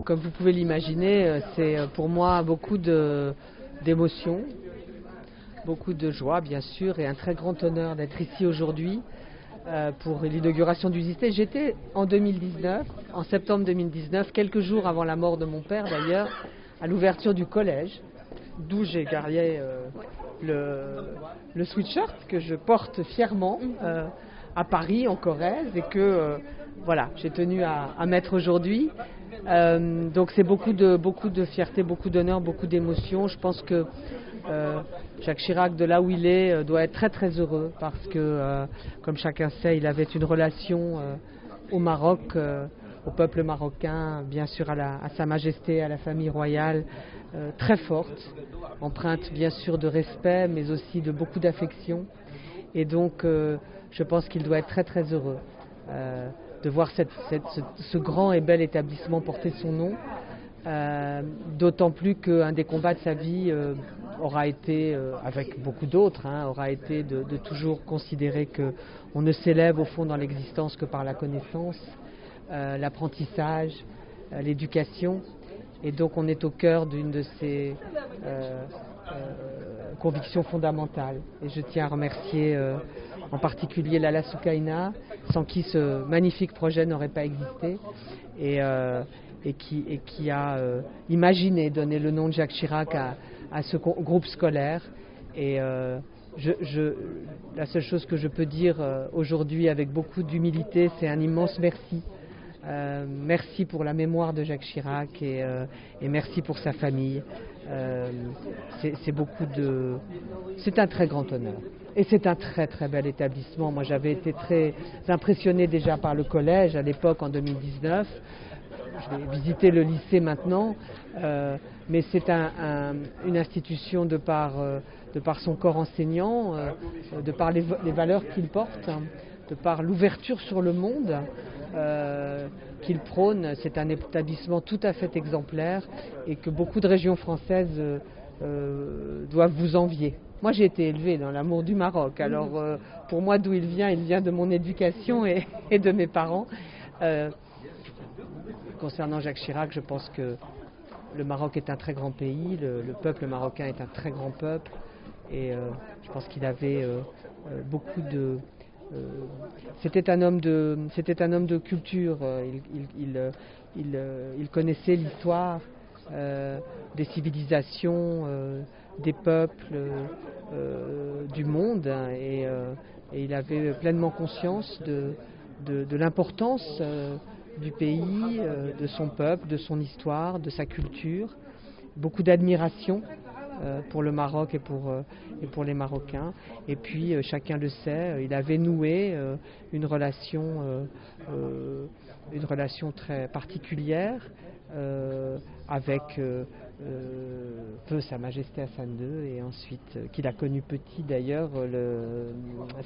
Comme vous pouvez l'imaginer, c'est pour moi beaucoup d'émotions, beaucoup de joie bien sûr et un très grand honneur d'être ici aujourd'hui pour l'inauguration du lycée. J'étais en 2019, en septembre 2019, quelques jours avant la mort de mon père d'ailleurs, à l'ouverture du collège, d'où j'ai gardé le sweatshirt que je porte fièrement à Paris, en Corrèze, et que voilà, j'ai tenu à mettre aujourd'hui. Donc c'est beaucoup de fierté, beaucoup d'honneur, beaucoup d'émotion. Je pense que Jacques Chirac, de là où il est, doit être très très heureux parce que, comme chacun sait, il avait une relation au Maroc, au peuple marocain, bien sûr à Sa Majesté, à la famille royale, très forte, empreinte bien sûr de respect, mais aussi de beaucoup d'affection. Et donc, je pense qu'il doit être très très heureux de voir ce grand et bel établissement porter son nom, d'autant plus qu'un des combats de sa vie aura été, avec beaucoup d'autres, aura été de toujours considérer qu'on ne s'élève au fond dans l'existence que par la connaissance, l'apprentissage, l'éducation. Et donc on est au cœur d'une de ces convictions fondamentales. Et je tiens à remercier en particulier Lalla Soukaina, sans qui ce magnifique projet n'aurait pas existé, et qui a imaginé donner le nom de Jacques Chirac à ce groupe scolaire. Et la seule chose que je peux dire aujourd'hui avec beaucoup d'humilité, c'est un immense merci. Merci pour la mémoire de Jacques Chirac et merci pour sa famille. C'est un très grand honneur. Et c'est un très très bel établissement. Moi j'avais été très impressionnée déjà par le collège à l'époque en 2019. Je vais visiter le lycée maintenant, mais c'est une institution de par son corps enseignant, de par les valeurs qu'il porte, de par l'ouverture sur le monde qu'il prône. C'est un établissement tout à fait exemplaire et que beaucoup de régions françaises doivent vous envier. Moi j'ai été élevée dans l'amour du Maroc, alors pour moi d'où il vient de mon éducation et de mes parents. Concernant Jacques Chirac, je pense que le Maroc est un très grand pays, le peuple marocain est un très grand peuple et je pense qu'il avait beaucoup de... C'était un homme de culture, il connaissait l'histoire des civilisations, des peuples, du monde et il avait pleinement conscience de l'importance du pays, de son peuple, de son histoire, de sa culture, beaucoup d'admiration pour le Maroc et pour les Marocains. Et puis, chacun le sait, il avait noué une relation très particulière avec Sa Majesté Hassan II et ensuite, qu'il a connu petit d'ailleurs,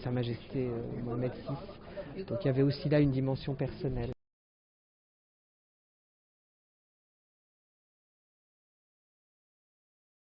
Sa Majesté Mohamed VI. Donc il y avait aussi là une dimension personnelle.